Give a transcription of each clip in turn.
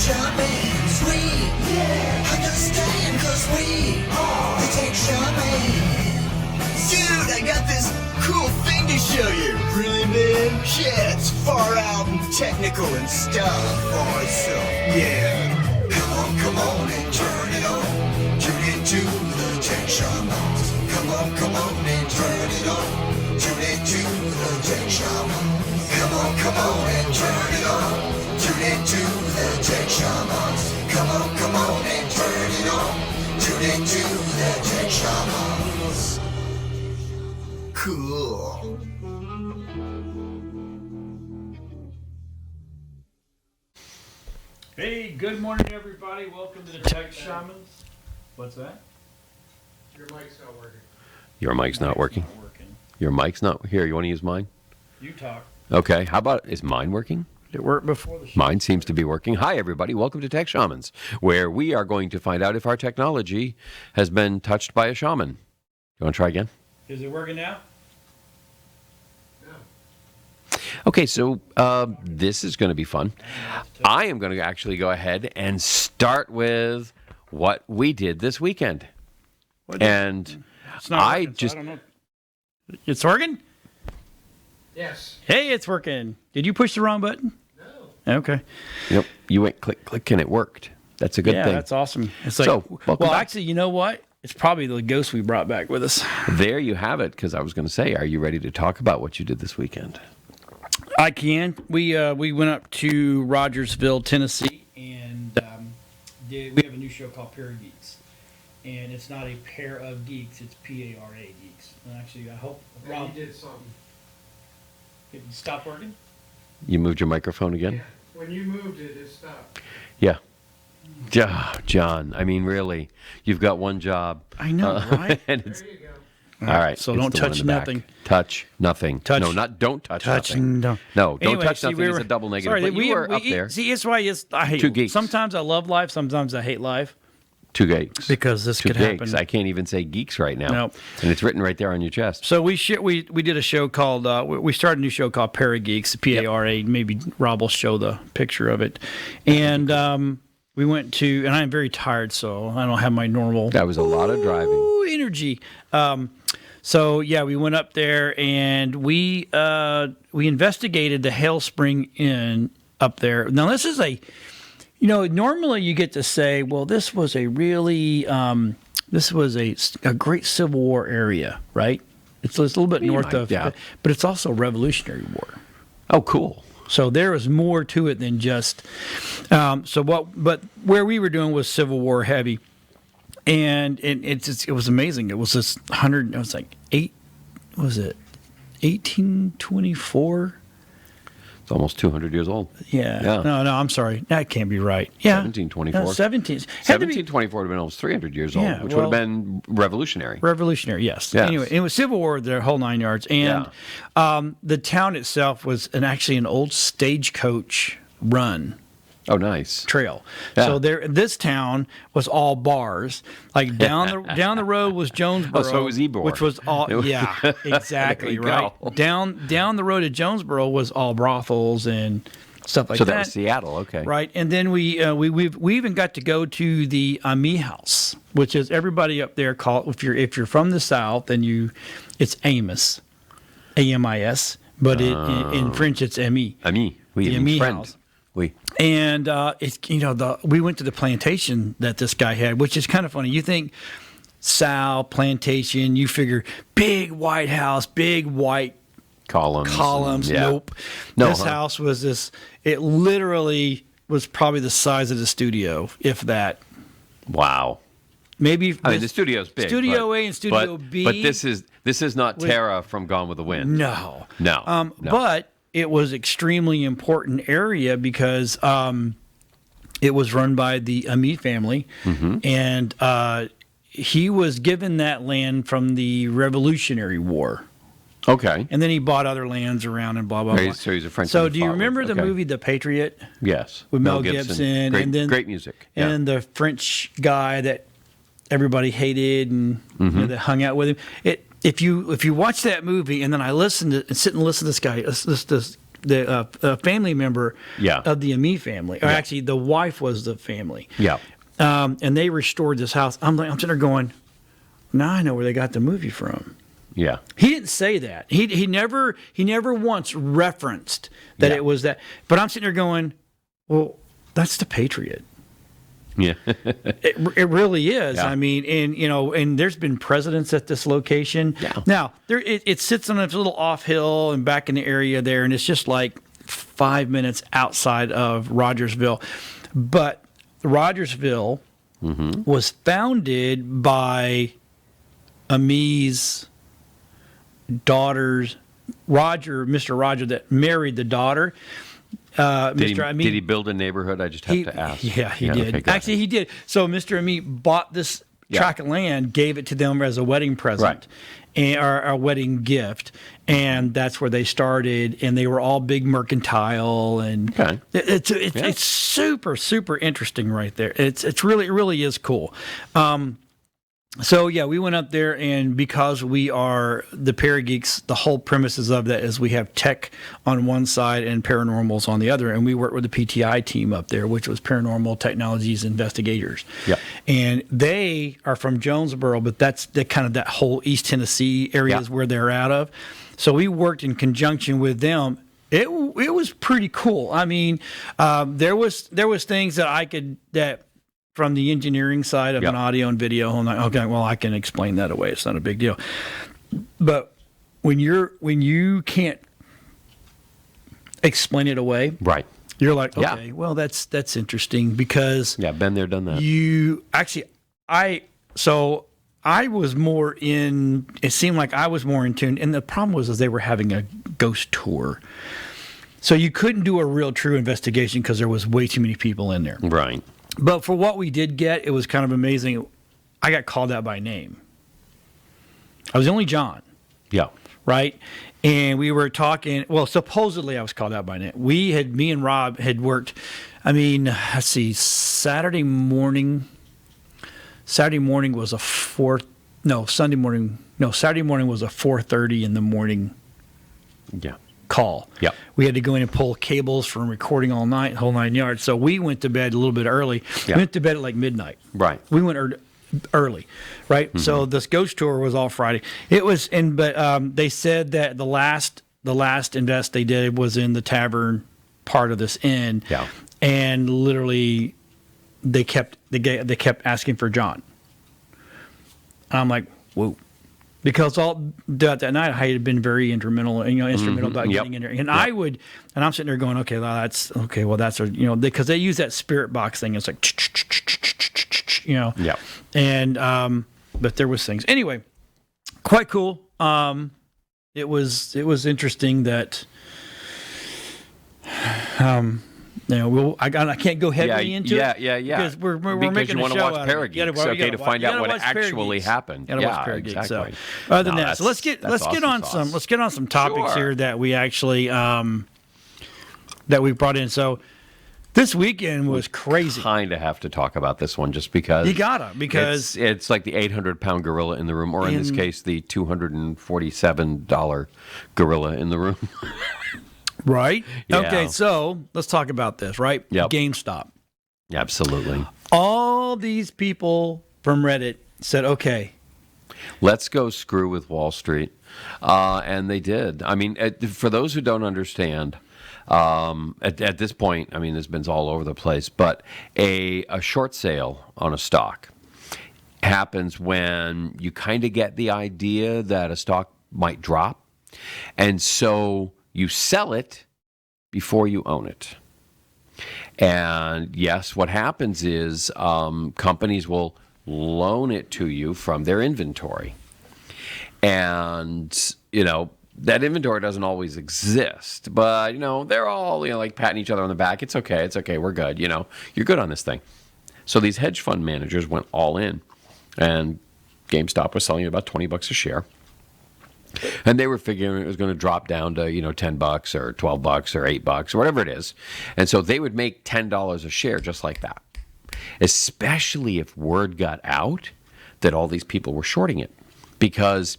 Shamans, we understand cause we are the tech shamans. Dude, I got this cool thing to show you. Really, man? Yeah, it's far out and technical and stuff. Oh, so, yeah. Come on and turn it on. Tune into the tech shamans. Come on and turn it on. Tune into the tech shamans. Come on and turn it on. Tune into the tech shamans. Come on and turn it on. Tune into the tech shamans. Cool. Hey, good morning, everybody. Welcome to the Tech Shamans. What's that? Your mic's not working. Your mic's not working. Your mic's not here. You want to use mine? You talk. Okay. How about, is mine working? It worked before the show. Mine seems to be working. Hi, everybody. Welcome to Tech Shamans, where we are going to find out if our technology has been touched by a shaman. You want to try again? Is it working now? Okay, so this is going to be fun. I am going to actually go ahead and start with what we did this weekend. And It's not working, so I don't know. It's working? Yes. Hey, it's working. Did you push the wrong button? No. Okay. Yep, you went click, and it worked. That's a good thing. Yeah, that's awesome. It's like, So, welcome well, back. actually, you know what? It's probably the ghost we brought back with us. There you have it, because I was going to say, are you ready to talk about what you did this weekend? I can. We went up to Rogersville, Tennessee, and we have a new show called Pair of Geeks. And it's not a pair of geeks, it's P-A-R-A geeks. And actually, I hope Rob You did something. it stopped working. You moved your microphone again? Yeah. When you moved it, it stopped. Yeah. John, I mean, really, you've got one job. I know, right? And There it's, you go. all right. So it's don't the one touch in the back. nothing. Touch nothing. Touch- No, don't touch nothing. No. No, don't Anyway, touch see, nothing. It's a double negative. Sorry, but you were up there. See, it's why I hate Two geeks. Sometimes I love life, sometimes I hate life. Two geeks. Because this Two could geeks. happen. I can't even say geeks right now. Nope. And it's written right there on your chest. So we did a show called we started a new show called Para Geeks, P-A-R-A. Maybe Rob will show the picture of it, and we went to, and I'm very tired, so I don't have my normal. That was a lot of driving. Energy. So yeah, we went up there and we investigated the Hellspring Inn up there. Now this is normally you get to say, well, this was a really this was a great Civil War area, right? It's a little bit north of, but it's also Revolutionary War. Oh, cool. So there was more to it than just. But where we were doing was Civil War heavy. And it was amazing. It was this 100. It was like 1824. It's almost 200 years old. Yeah. Yeah. No, I'm sorry. That can't be right. Yeah. 1724. No, 17. 1724 would have been almost 300 years old, Yeah, which well- would have been revolutionary. Revolutionary, yes. Yes. Anyway, it was Civil War, the whole 9 yards. And the town itself was actually an old stagecoach run. Oh, nice. Trail. Yeah. So this town was all bars. Like down the road was Jonesboro. Oh, so it was Ybor. Which was all exactly There you right. go. Down the road to Jonesboro was all brothals and stuff like So that. that was Seattle, okay. Right. And then we even got to go to the Ami house, which is everybody up there call, if you're from the South, then it's Amos. A-M-I-S. But in French it's Ami. Ami. Oui, The it Ami means friend. house. Oui. And we went to the plantation that this guy had, which is kind of funny. You think Sal plantation, you figure big white house, big white columns. Yeah. Nope. No, This house was this. It literally was probably the size of the studio, if that. Wow. Maybe. I mean, the studio's big. Studio A and Studio B. But this is not Tara from Gone with the Wind. No. No. But it was extremely important area because it was run by the Ami family, and he was given that land from the Revolutionary War. Okay. And then he bought other lands around and blah, blah, blah. So he's a French. So do you remember the movie The Patriot? Yes. With Mel Gibson. Great, and then, great music. Yeah. And the French guy that everybody hated and that hung out with him. If you watch that movie and then I sit and listen to this guy, this a family member Yeah. of the Ami family. Or actually, the wife was the family. Yeah. And they restored this house. I'm sitting there going, now I know where they got the movie from. Yeah. He didn't say that. He never once referenced that Yeah. it was that. But I'm sitting there going, well, that's the Patriot. Yeah. It really is. Yeah. I mean, and there's been presidents at this location. Yeah. Now it sits on a little off hill and back in the area there, and it's just like 5 minutes outside of Rogersville. But Rogersville was founded by Ami's daughter's Mr. Roger that married the daughter. Did he build a neighborhood? I just have to ask. Yeah, he did. Okay, go Actually, he did. So Mr. Ami bought this tract of land, gave it to them as a wedding present, or a wedding gift, and that's where they started. And they were all big mercantile, and it's super interesting right there. It really is cool. So yeah, we went up there, and because we are the Parageeks, the whole premises of that is we have tech on one side and paranormals on the other, and we work with the PTI team up there, which was Paranormal Technologies Investigators. Yeah. And they are from Jonesboro, but that's the kind of that whole East Tennessee area is where they're out of. So we worked in conjunction with them. It was pretty cool. I mean, there was things that from the engineering side of an audio and video, I'm like, okay, well, I can explain that away. It's not a big deal. But when you can't explain it away, Right. you're like, okay, well, that's interesting because Yeah, been there, done that. I was more in. It seemed like I was more in tune, and the problem was they were having a ghost tour, so you couldn't do a real true investigation because there was way too many people in there. Right. But for what we did get, it was kind of amazing. I got called out by name. I was the only John, Yeah. right? And we were talking. Well, supposedly I was called out by name. Me and Rob had worked. I mean, let's see. Saturday morning was a Saturday morning was a 4:30 in the morning Yeah. call. Yep. We had to go in and pull cables from recording all night, whole 9 yards. So we went to bed a little bit early. Yeah. We went to bed at like midnight. Right. We went early, right? Mm-hmm. So this ghost tour was all Friday. It was, but they said that the last invest they did was in the tavern part of this inn. Yeah. And literally, they kept asking for John. I'm like, whoa. Because all throughout that night, I had been very instrumental about getting in there, and I'm sitting there going, okay, well, that's because they use that spirit box thing. It's like, Yeah. and but there was things anyway, quite cool. It was interesting that, I can't go heavily into it. Yeah. Because we're Because making you a want to show watch out of it. Parageeks, to find out what actually happened. Gotta watch Parageeks. exactly. So, other than that, so let's get on some topics Sure. here that we actually that we brought in. So this weekend was crazy. Kind of have to talk about this one just because You gotta, because it's like the 800-pound gorilla in the room, or in this case, the $247 gorilla in the room. right? Yeah. Okay, so let's talk about this, right? Yep. GameStop. Absolutely. All these people from Reddit said, okay, Let's go screw with Wall Street. And they did. I mean, for those who don't understand, at this point, I mean, this has been all over the place, but a short sale on a stock happens when you kind of get the idea that a stock might drop. And so you sell it before you own it. And yes, what happens is companies will loan it to you from their inventory. And, that inventory doesn't always exist. But, they're all, like patting each other on the back. It's okay, we're good. You're good on this thing. So these hedge fund managers went all in. And GameStop was selling about $20 a share. And they were figuring it was going to drop down to, $10 or $12 or $8 or whatever it is. And so they would make $10 a share just like that. Especially if word got out that all these people were shorting it. Because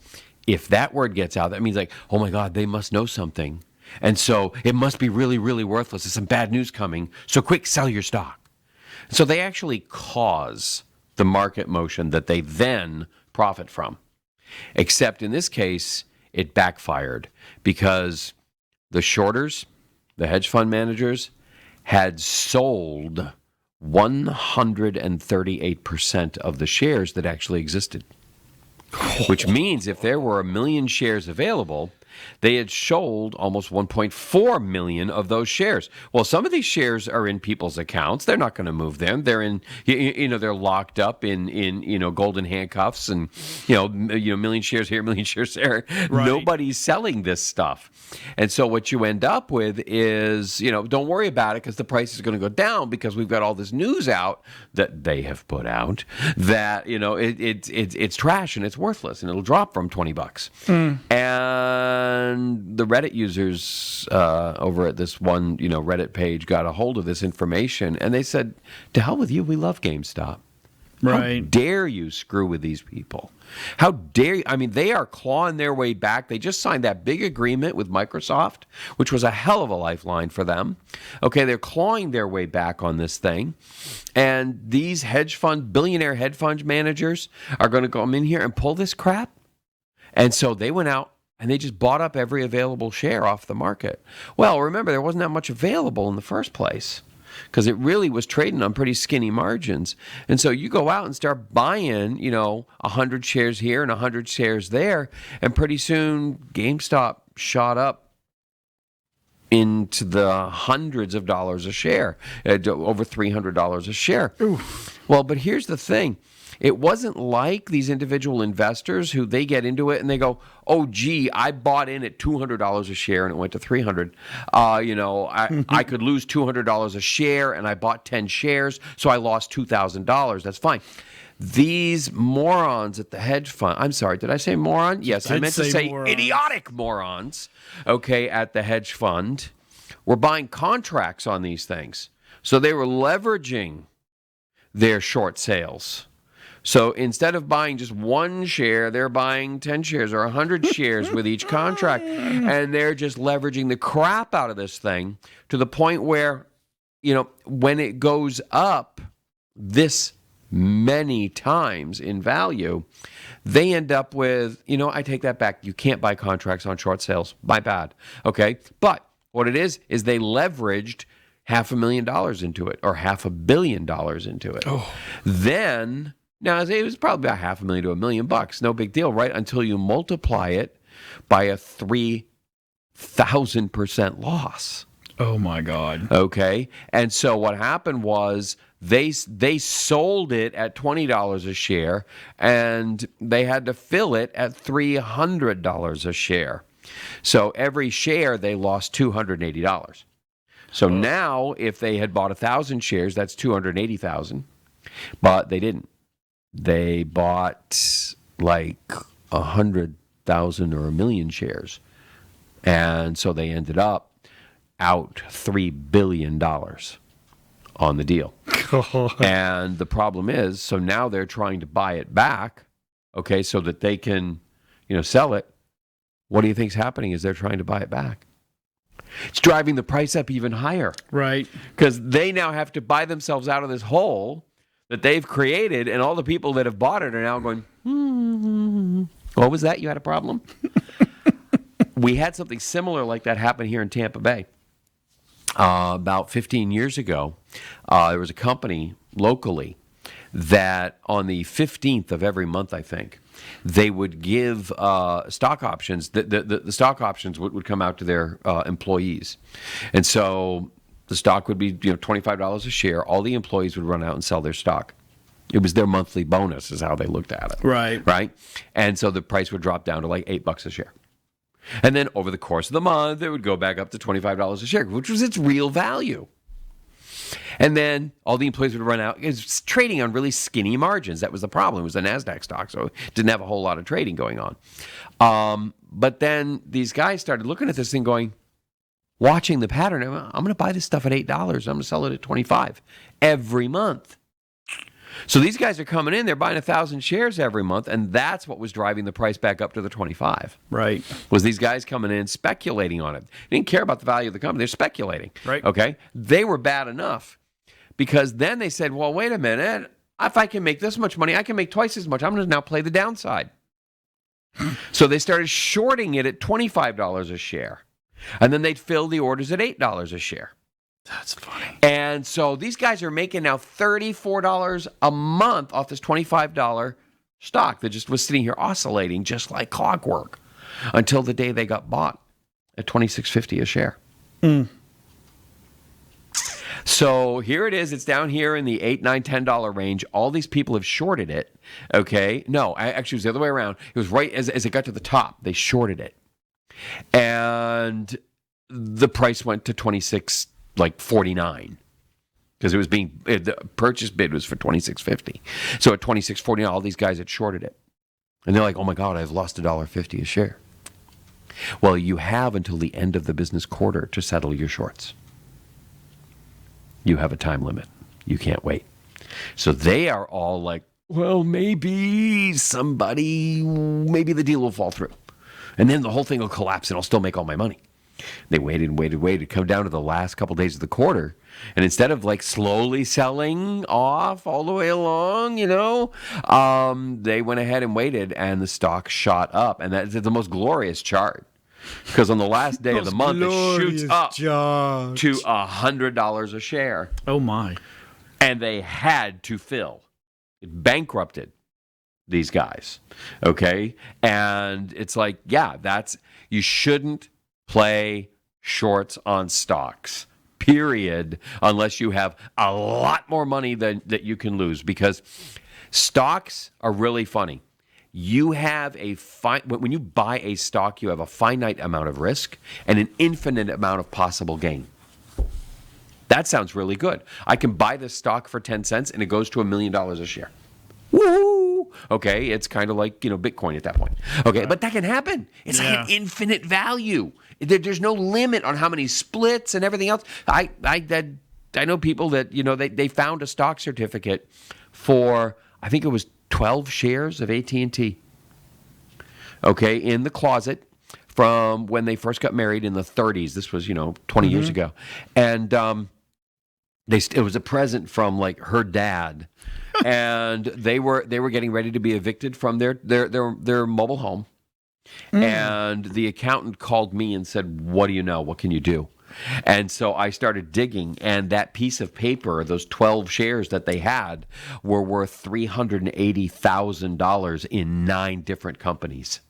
if that word gets out, that means like, oh my God, they must know something. And so it must be really, really worthless. There's some bad news coming. So quick, sell your stock. So they actually cause the market motion that they then profit from. Except in this case, it backfired because the shorters, the hedge fund managers, had sold 138% of the shares that actually existed. Which means if there were 1 million shares available, they had sold almost 1.4 million of those shares. Well, some of these shares are in people's accounts. They're not going to move them. They're in, they're locked up in golden handcuffs and, million shares here, million shares there. Right. Nobody's selling this stuff. And so what you end up with is, don't worry about it because the price is going to go down because we've got all this news out that they have put out that, it's trash and it's worthless and it'll drop from $20. And the Reddit users over at this one, Reddit page got a hold of this information and they said, to hell with you, we love GameStop. Right. How dare you screw with these people? How dare you? I mean, they are clawing their way back. They just signed that big agreement with Microsoft, which was a hell of a lifeline for them. Okay, they're clawing their way back on this thing. And these billionaire hedge fund managers are going to come in here and pull this crap. And so they went out and they just bought up every available share off the market. Well, remember, there wasn't that much available in the first place because it really was trading on pretty skinny margins. And so you go out and start buying, 100 shares here and 100 shares there, and pretty soon GameStop shot up into the hundreds of dollars a share, over $300 a share. Oof. Well, but here's the thing. It wasn't like these individual investors who they get into it and they go, oh, gee, I bought in at $200 a share and it went to $300. I could lose $200 a share and I bought 10 shares, so I lost $2,000. That's fine. These morons at the hedge fund, I'm sorry, did I say moron? Yes, I meant to say morons. Idiotic morons, at the hedge fund were buying contracts on these things. So they were leveraging their short sales. So instead of buying just one share, they're buying 10 shares or 100 shares with each contract. And they're just leveraging the crap out of this thing to the point where, when it goes up this many times in value, they end up with, I take that back. You can't buy contracts on short sales. My bad. Okay. But what it is they leveraged $500,000 into it or $500 million into it. Oh. Then... Now, it was probably about $500,000 to $1 million. No big deal, right? Until you multiply it by a 3,000% loss. Oh, my God. Okay. And so what happened was they sold it at $20 a share, and they had to fill it at $300 a share. So every share, they lost $280. So now, if they had bought 1,000 shares, that's $280,000. But they didn't. They bought like 100,000 or 1 million shares. And so they ended up out $3 billion on the deal. And the problem is, so now they're trying to buy it back, so that they can, sell it. What do you think's happening is they're trying to buy it back? It's driving the price up even higher. Right. Because they now have to buy themselves out of this hole that they've created, and all the people that have bought it are now going, what was that? You had a problem? We had something similar like that happen here in Tampa Bay. About 15 years ago, there was a company locally that on the 15th of every month, I think, they would give stock options. The stock options would come out to their employees. And so the stock would be $25 a share. All the employees would run out and sell their stock. It was their monthly bonus is how they looked at it. Right. Right? And so the price would drop down to like $8 a share. And then over the course of the month, it would go back up to $25 a share, which was its real value. And then all the employees would run out. It was trading on really skinny margins. That was the problem. It was a NASDAQ stock, so it didn't have a whole lot of trading going on. But then these guys started looking at this thing going, watching the pattern, I'm going to buy this stuff at $8. I'm going to sell it at $25 every month. So these guys are coming in, they're buying 1,000 shares every month, and that's what was driving the price back up to the 25. Right. Was these guys coming in speculating on it. They didn't care about the value of the company. They're speculating. Right. Okay? They were bad enough because then they said, well, wait a minute. If I can make this much money, I can make twice as much. I'm going to now play the downside. So they started shorting it at $25 a share. And then they'd fill the orders at $8 a share. That's funny. And so these guys are making now $34 a month off this $25 stock that just was sitting here oscillating just like clockwork until the day they got bought at $26.50 a share. So here it is. It's down here in the $8, $9, $10 range. All these people have shorted it. Okay. No, actually, it was the other way around. It was right as it got to the top. They shorted it. And the price went to 26 like 49 because the purchase bid was for 26.50. So at 26.49, all these guys had shorted it, and they're like, "Oh my God, I've lost $1.50 a share." Well, you have until the end of the business quarter to settle your shorts. You have a time limit. You can't wait. So they are all like, "Well, maybe maybe the deal will fall through, and then the whole thing will collapse, and I'll still make all my money." They waited, come down to the last couple days of the quarter. And instead of like slowly selling off all the way along, they went ahead and waited, and the stock shot up. And that's the most glorious chart. Because on the last day of the month, it shoots up to $100 a share. Oh, my. And they had to fill. It bankrupted these guys. Okay? And it's like, you shouldn't play shorts on stocks, period, unless you have a lot more money than that you can lose, because stocks are really funny. You have when you buy a stock, you have a finite amount of risk and an infinite amount of possible gain. That sounds really good. I can buy this stock for 10 cents and it goes to $1 million a share. Woo! Okay, it's kind of like, Bitcoin at that point. Okay, but that can happen. It's like an infinite value. There's no limit on how many splits and everything else. I know people that, they found a stock certificate for, I think it was 12 shares of AT&T. Okay, in the closet from when they first got married in the 30s. This was, 20 years ago. And it was a present from like her dad. And they were getting ready to be evicted from their mobile home. And the accountant called me and said, "What do you know? What can you do?" And so I started digging, and that piece of paper, those 12 shares that they had, were worth $380,000 in 9 different companies.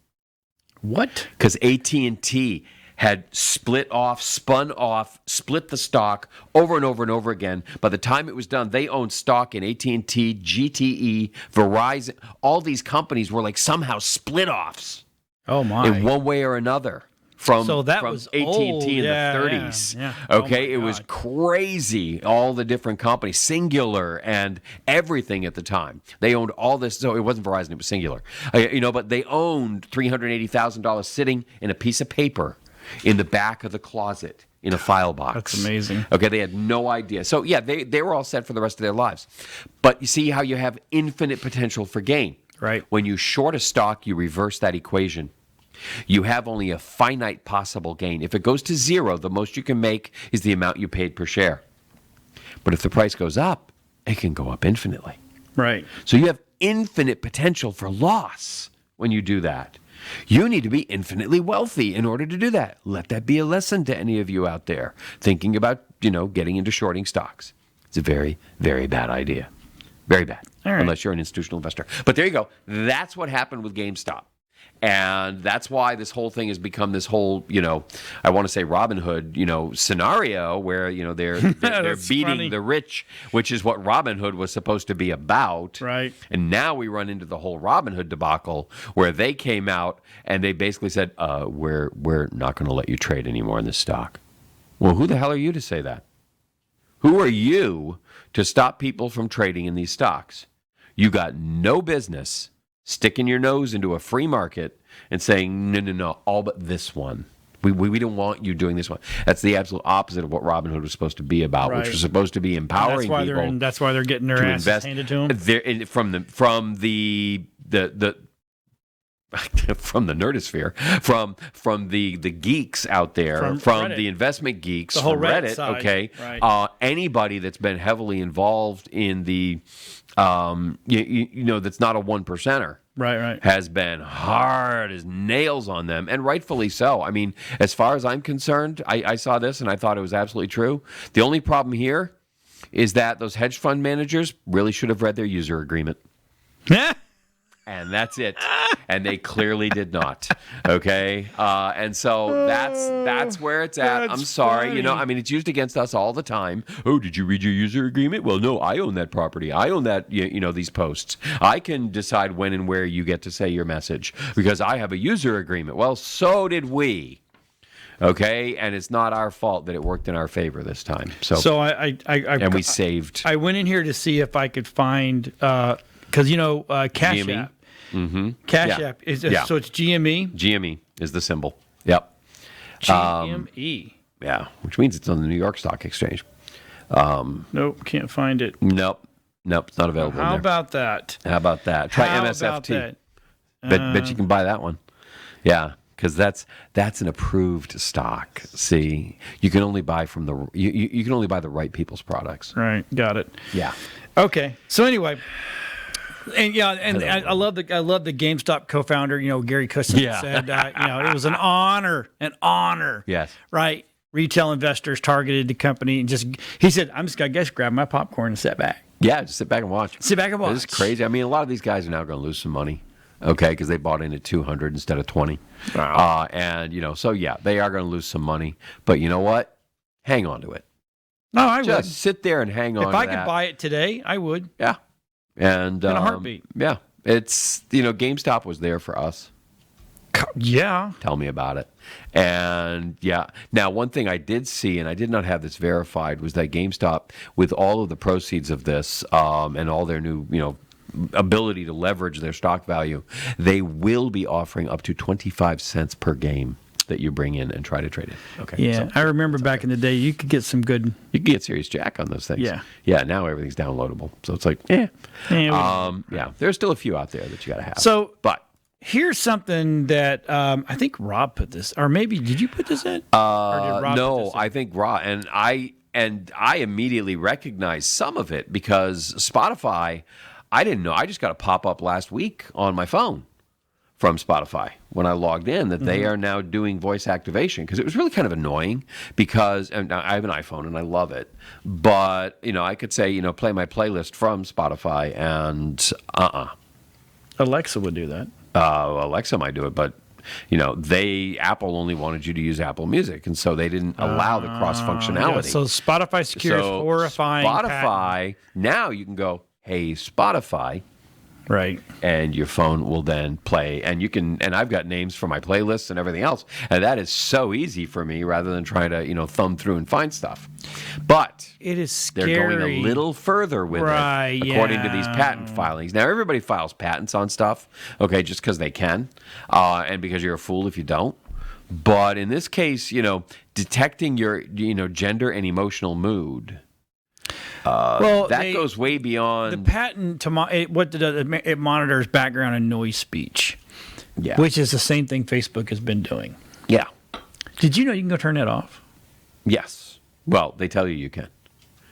What? Because AT&T had split the stock over and over and over again. By the time it was done, they owned stock in AT&T, GTE, Verizon. All these companies were like somehow split offs. Oh, my. In one way or another. From was AT&T old. in the 30s. Yeah. Okay, it was crazy. All the different companies, Singular and everything at the time. They owned all this. So it wasn't Verizon, it was Singular. But they owned $380,000 sitting in a piece of paper in the back of the closet in a file box. That's amazing. Okay, they had no idea. So yeah, they were all set for the rest of their lives. But you see how you have infinite potential for gain. Right. When you short a stock, you reverse that equation. You have only a finite possible gain. If it goes to zero, the most you can make is the amount you paid per share. But if the price goes up, it can go up infinitely. Right. So you have infinite potential for loss when you do that. You need to be infinitely wealthy in order to do that. Let that be a lesson to any of you out there thinking about, getting into shorting stocks. It's a very, very bad idea. Very bad. All right. Unless you're an institutional investor. But there you go. That's what happened with GameStop. And that's why this whole thing has become this whole, I want to say Robin Hood, scenario where, they're beating funny. the rich, which is what Robin Hood was supposed to be about. Right. And now we run into the whole Robin Hood debacle where they came out and they basically said, we're not going to let you trade anymore in this stock. Well, who the hell are you to say that? Who are you to stop people from trading in these stocks? You got no business sticking your nose into a free market and saying, no, all but this one. We don't want you doing this one. That's the absolute opposite of what Robinhood was supposed to be about, which Right. was supposed to be empowering people. That's why they're getting their to asses invest handed to them. from the from the nerdosphere, from the geeks out there, From from Reddit. the investment geeks, The whole from Reddit Reddit. side, Okay, right. anybody that's been heavily involved in the, that's not a one percenter. Right. Has been hard as nails on them, and rightfully so. I mean, as far as I'm concerned, I saw this and I thought it was absolutely true. The only problem here is that those hedge fund managers really should have read their user agreement. And that's it. And they clearly did not. Okay, and so that's where it's at. That's I'm sorry. funny. I mean, it's used against us all the time. Oh, did you read your user agreement? Well, no, I own that property. I own that. These posts. I can decide when and where you get to say your message because I have a user agreement. Well, so did we. Okay, and it's not our fault that it worked in our favor this time. So I we saved. I went in here to see if I could find because Cash GME? App. Mm-hmm. Cash App is so it's GME. GME is the symbol. Yep. GME. Yeah, which means it's on the New York Stock Exchange. Nope, can't find it. Nope, it's not available. How in there. about that? How about that? Try How MSFT. about that? Bet you can buy that one. Yeah, because that's an approved stock. See, you can only buy from the you can only buy the right people's products. Right, got it. Yeah. Okay, so anyway. And I love the GameStop co-founder, Gary Kusin said, it was an honor, Yes. right? Retail investors targeted the company and he said, I'm just gonna grab my popcorn and sit back. Yeah, just sit back and watch. Sit back and watch. This is crazy. I mean, a lot of these guys are now going to lose some money, okay, because they bought in at 200 instead of 20. Wow. So yeah, they are going to lose some money. But you know what? Hang on to it. No, I Just would. sit there and hang on. If I could buy it today, I would. Yeah. And In a heartbeat. Yeah, it's GameStop was there for us. Yeah. Tell me about it. And yeah, now one thing I did see, and I did not have this verified, was that GameStop, with all of the proceeds of this and all their new ability to leverage their stock value, they will be offering up to 25 cents per game that you bring in and try to trade it. Okay. Yeah, I remember back in the day, you could get some good. You can get Serious Jack on those things. Yeah. Yeah. Now everything's downloadable, so it's like, there's still a few out there that you got to have. So, but here's something that I think Rob put this, or maybe did you put this in? Or did Rob put no, this in? I think Rob and I immediately recognized some of it because Spotify. I didn't know. I just got a pop up last week on my phone from Spotify when I logged in that they are now doing voice activation, because it was really kind of annoying because and I have an iPhone and I love it, but I could say play my playlist from Spotify and Alexa would do that. Alexa might do it, but Apple only wanted you to use Apple Music, and so they didn't allow the cross functionality. Yeah, so Spotify secures horrifying. Spotify now you can go, hey Spotify. Right. And your phone will then play, and you can. And I've got names for my playlists and everything else, and that is so easy for me rather than trying to thumb through and find stuff. But it is scary. They're going a little further with it, according to these patent filings. Now everybody files patents on stuff, okay, just because they can, and because you're a fool if you don't. But in this case, detecting your gender and emotional mood. That goes way beyond the patent. It monitors background and noise speech, which is the same thing Facebook has been doing. Yeah. Did you know you can go turn that off? Yes. Well, they tell you can.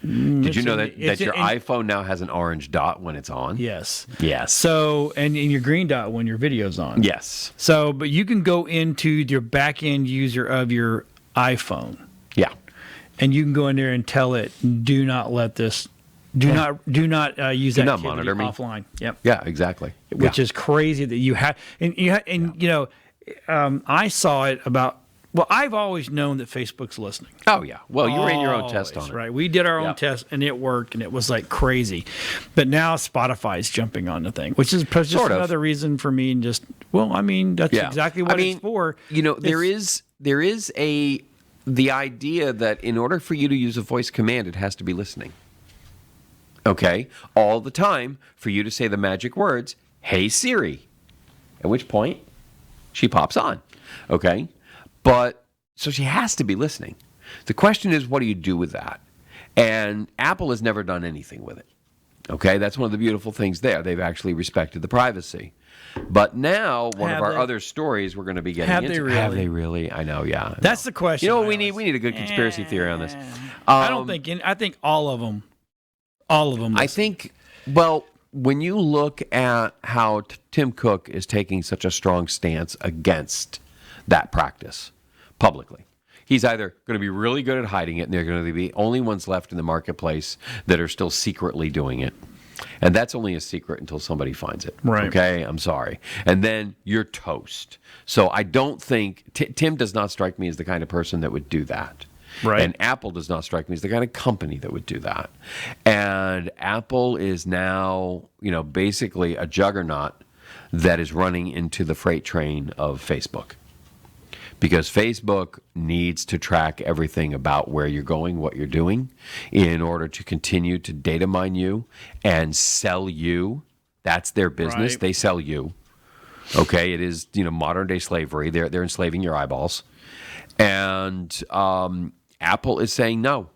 Did you know that your iPhone now has an orange dot when it's on? Yes. Yes. So, and your green dot when your video's on. Yes. So, but you can go into your back end user of your iPhone. Yeah. And you can go in there and tell it, do not let this, do not use that activity monitor me offline. Yep. Yeah, exactly. Which is crazy that you have, I saw it about. Well, I've always known that Facebook's listening. Oh yeah. Well, you ran your own test on it, right? We did our own test, and it worked, and it was like crazy. But now Spotify's jumping on the thing, which is just another reason for me. And that's exactly what it's for. There is the idea that in order for you to use a voice command, it has to be listening. Okay? All the time for you to say the magic words, hey Siri. At which point, she pops on. Okay? But so she has to be listening. The question is, what do you do with that? And Apple has never done anything with it. Okay, that's one of the beautiful things there. They've actually respected the privacy. But now, one of our other stories we're going to be getting into. Have they really? I know, yeah. That's the question. You know what we need? We need a good conspiracy theory on this. I don't think. I think all of them. All of them. I think. Well, when you look at how Tim Cook is taking such a strong stance against that practice publicly, he's either going to be really good at hiding it, and they're going to be the only ones left in the marketplace that are still secretly doing it. And that's only a secret until somebody finds it. Right. Okay? I'm sorry. And then you're toast. So I don't think Tim does not strike me as the kind of person that would do that. Right. And Apple does not strike me as the kind of company that would do that. And Apple is now, basically a juggernaut that is running into the freight train of Facebook. Because Facebook needs to track everything about where you're going, what you're doing, in order to continue to data mine you and sell you. That's their business. Right. They sell you. Okay, it is modern day slavery. They're enslaving your eyeballs, and Apple is saying no,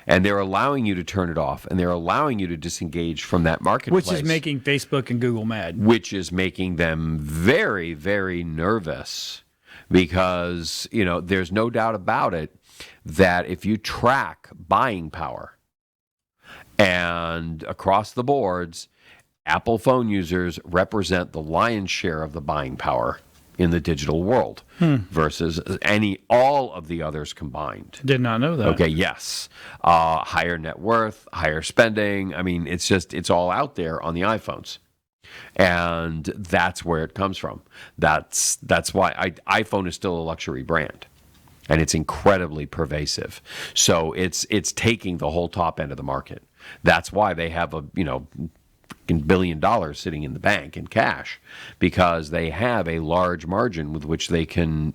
and they're allowing you to turn it off, and they're allowing you to disengage from that marketplace, which is making Facebook and Google mad. Which is making them very, very nervous. Because, there's no doubt about it that if you track buying power and across the boards, Apple phone users represent the lion's share of the buying power in the digital world versus all of the others combined. Did not know that. Okay, yes. Higher net worth, higher spending. I mean, it's all out there on the iPhones. And that's where it comes from. That's why iPhone is still a luxury brand, and it's incredibly pervasive. So it's taking the whole top end of the market. That's why they have a $1 billion sitting in the bank in cash, because they have a large margin with which they can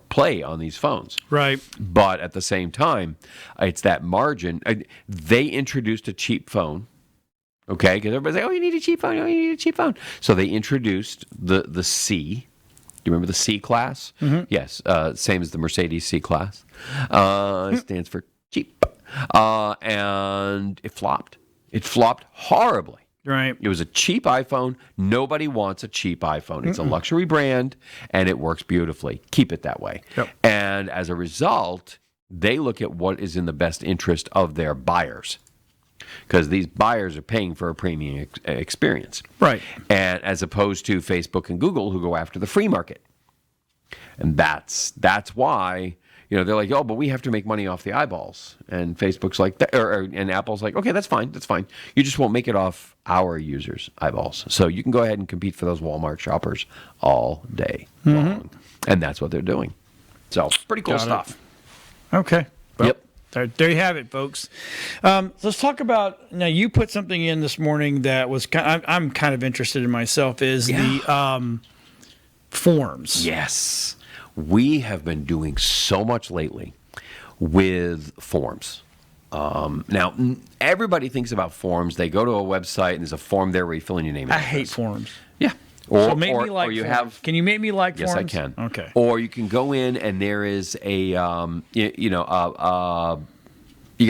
play on these phones. Right. But at the same time, it's that margin. They introduced a cheap phone. Okay, because everybody's like, oh, you need a cheap phone, So they introduced the C. Do you remember the C class? Mm-hmm. Yes, same as the Mercedes C class. It stands for cheap. And it flopped. It flopped horribly. Right. It was a cheap iPhone. Nobody wants a cheap iPhone. It's a luxury brand, and it works beautifully. Keep it that way. Yep. And as a result, they look at what is in the best interest of their buyers. Because these buyers are paying for a premium experience. Right. And as opposed to Facebook and Google, who go after the free market. And that's why, they're like, oh, but we have to make money off the eyeballs. And Facebook's like, and Apple's like, okay, that's fine. You just won't make it off our users' eyeballs. So you can go ahead and compete for those Walmart shoppers all day long. And that's what they're doing. So pretty cool stuff. Okay. Well, yep. There you have it, folks. Let's talk about, now you put something in this morning that was I'm kind of interested in myself, is the forms. Yes. We have been doing so much lately with forms. Now, everybody thinks about forms. They go to a website and there's a form there where you fill in your name. I hate forms. Yeah. So make me like forms. Can you make me like yes, forms? Yes, I can. Okay. Or you can go in and there is you got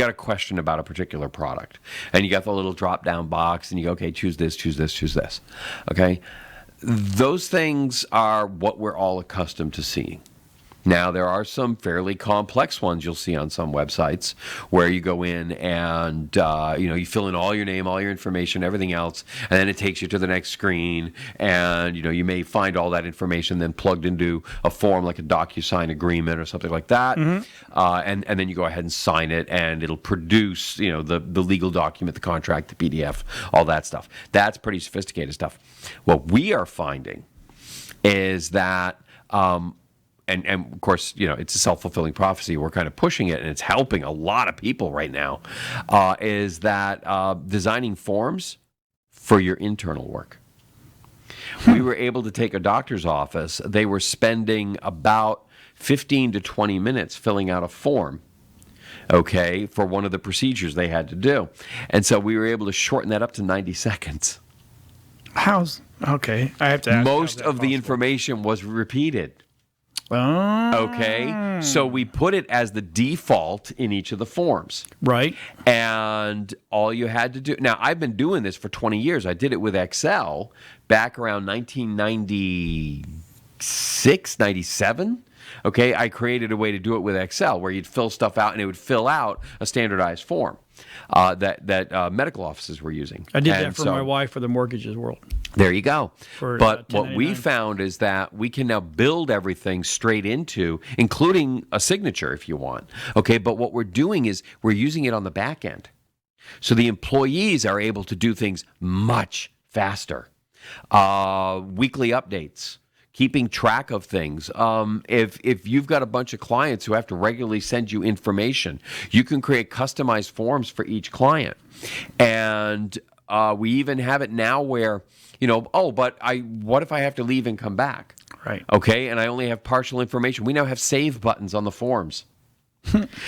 a question about a particular product, and you got the little drop-down box, and you go, okay, choose this, choose this, choose this. Okay? Those things are what we're all accustomed to seeing. Now, there are some fairly complex ones you'll see on some websites where you go in and, you fill in all your name, all your information, everything else, and then it takes you to the next screen, and, you may find all that information then plugged into a form like a DocuSign agreement or something like that, and then you go ahead and sign it, and it'll produce, the legal document, the contract, the PDF, all that stuff. That's pretty sophisticated stuff. What we are finding is that... And of course, it's a self-fulfilling prophecy. We're kind of pushing it, and it's helping a lot of people right now, is that designing forms for your internal work. We were able to take a doctor's office. They were spending about 15 to 20 minutes filling out a form, okay, for one of the procedures they had to do. And so we were able to shorten that up to 90 seconds. Okay, I have to ask. Most of the information was repeated. Oh. Okay, so we put it as the default in each of the forms. Right. And all you had to do, now I've been doing this for 20 years. I did it with Excel back around 1996, 97. Okay, I created a way to do it with Excel where you'd fill stuff out and it would fill out a standardized form that medical offices were using. I did that for my wife for the mortgages world. There you go. But what we 1099. found is that we can now build everything straight into, including a signature if you want. Okay, but what we're doing is we're using it on the back end. So the employees are able to do things much faster. Weekly updates, keeping track of things. If you've got a bunch of clients who have to regularly send you information, you can create customized forms for each client. And we even have it now where, what if I have to leave and come back? Right. Okay, and I only have partial information. We now have save buttons on the forms.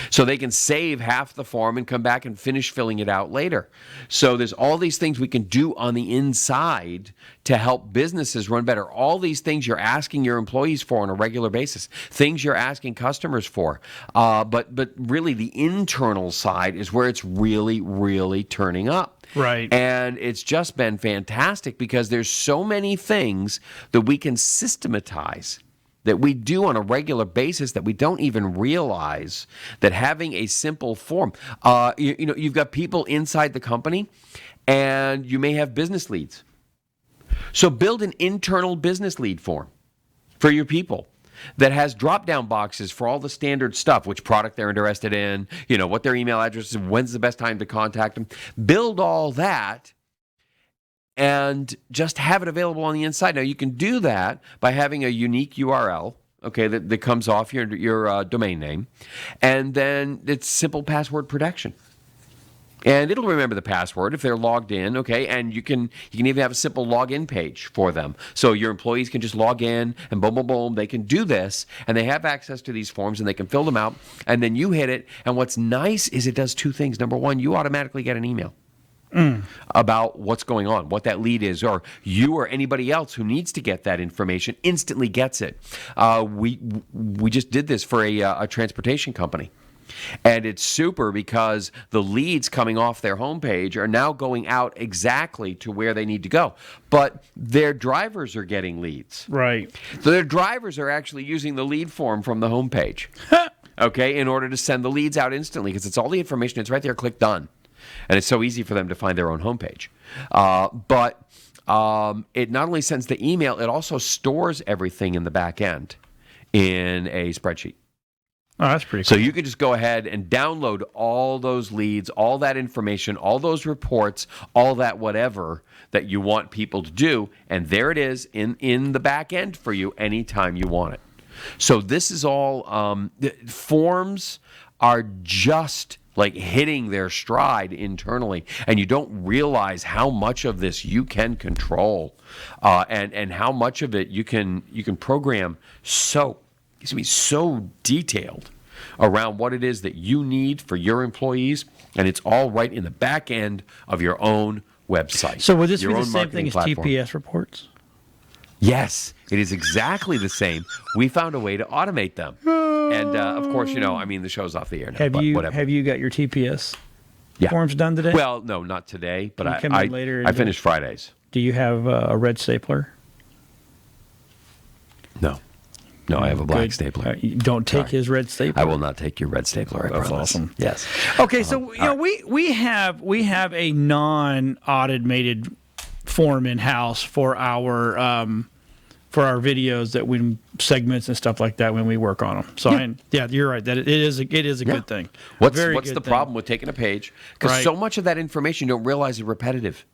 So they can save half the form and come back and finish filling it out later. So there's all these things we can do on the inside to help businesses run better. All these things you're asking your employees for on a regular basis, things you're asking customers for. But really the internal side is where it's really, really turning up. Right. And it's just been fantastic because there's so many things that we can systematize that we do on a regular basis that we don't even realize that having a simple form. You've got people inside the company and you may have business leads. So build an internal business lead form for your people that has drop-down boxes for all the standard stuff, which product they're interested in, what their email address is, when's the best time to contact them. Build all that and just have it available on the inside. Now, you can do that by having a unique URL, okay, that comes off your domain name, and then it's simple password protection. And it'll remember the password if they're logged in, okay, and you can even have a simple login page for them. So your employees can just log in and boom, boom, boom, they can do this, and they have access to these forms, and they can fill them out, and then you hit it, and what's nice is it does two things. Number one, you automatically get an email. About what's going on, what that lead is, or you or anybody else who needs to get that information instantly gets it. We just did this for a transportation company. And it's super because the leads coming off their homepage are now going out exactly to where they need to go. But their drivers are getting leads. Right. So their drivers are actually using the lead form from the homepage, okay, in order to send the leads out instantly because it's all the information. It's right there. Click done. And it's so easy for them to find their own homepage. But it not only sends the email, it also stores everything in the back end in a spreadsheet. Oh, that's pretty So cool. you could just go ahead and download all those leads, all that information, all those reports, all that whatever that you want people to do, and there it is in the back end for you anytime you want it. So this is all, forms are just like hitting their stride internally, and you don't realize how much of this you can control, and how much of it you can program so detailed around what it is that you need for your employees, and it's all right in the back end of your own website. So would this your be the own same thing marketing as platform. TPS reports? Yes, it is exactly the same. We found a way to automate them. And, of course, the show's off the air now, but whatever. Have you got your TPS forms done today? Well, no, not today, but Can you come in later and I do finished Fridays. Do you have a red stapler? No, I have a black Good. stapler. You don't take his red stapler. I will not take your red stapler, I That's promise. awesome. Yes. Okay, so we have a non-automated form in house for our videos that we segments and stuff like that when we work on them. So you're right that it is a good thing. What's Very the good problem with taking a page? Because Right. so much of that information you don't realize is repetitive.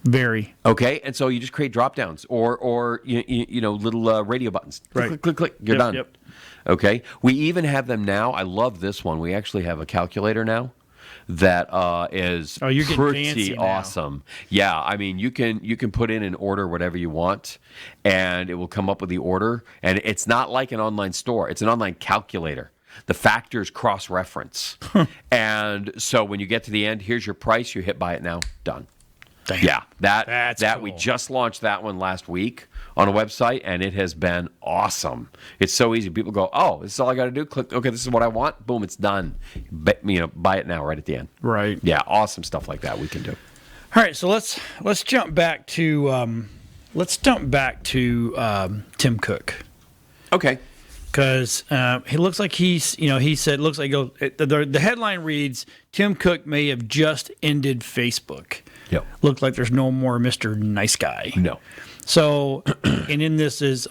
Very. Okay, and so you just create drop downs or little radio buttons. Click, Right. click, click, click. You're Yep, done. yep. Okay, we even have them now. I love this one. We actually have a calculator now that is Oh, you're getting pretty fancy now. awesome. Yeah, I mean you can put in an order whatever you want, and it will come up with the order. And it's not like an online store; it's an online calculator. The factors cross-reference, and so when you get to the end, here's your price. You hit buy it now. Done. Damn. Yeah, That's we cool. just launched that one last week on a website, and it has been awesome. It's so easy. People go, "Oh, this is all I got to do. Click. Okay, this is what I want. Boom, it's done. Buy it now, right at the end." Right. Yeah, awesome stuff like that we can do. All right, so let's jump back to Tim Cook. Okay. Because he looks like he said, looks like the headline reads, Tim Cook may have just ended Facebook. Yep. Looked like there's no more Mr. Nice Guy. No. So, and in this is,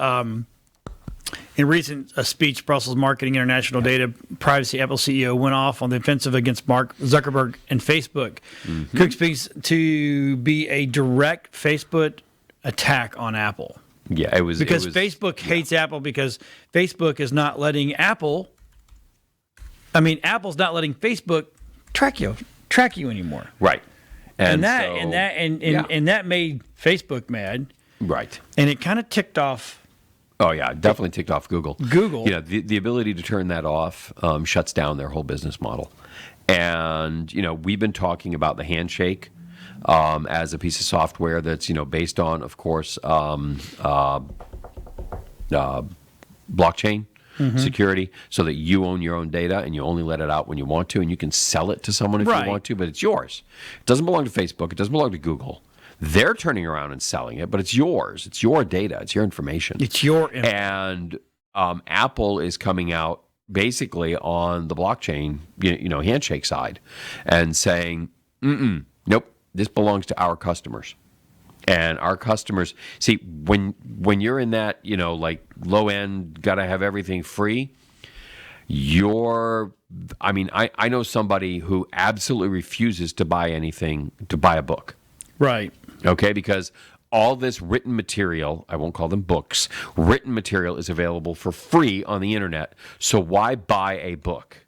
in recent speech, Brussels Marketing International Data Privacy Apple CEO went off on the offensive against Mark Zuckerberg and Facebook. Mm-hmm. Cook speaks to be a direct Facebook attack on Apple. Yeah, it was Because Facebook hates Apple because Facebook is not letting Apple's not letting Facebook track you anymore. right, And that made Facebook mad. right. And it kind of ticked off Oh yeah, it definitely ticked off Google. Google. The ability to turn that off shuts down their whole business model. And we've been talking about the handshake as a piece of software that's based on, of course, blockchain security, so that you own your own data and you only let it out when you want to, and you can sell it to someone if Right. you want to, but it's yours. It doesn't belong to Facebook. It doesn't belong to Google. They're turning around and selling it, but it's yours. It's your data. It's your information. It's your And Apple is coming out basically on the blockchain, handshake side, and saying, nope, this belongs to our customers. And our customers, see, when you're in that, like low end, got to have everything free, I know somebody who absolutely refuses to buy anything, to buy a book. right. Okay, because all this written material, I won't call them books, written material is available for free on the internet. So why buy a book?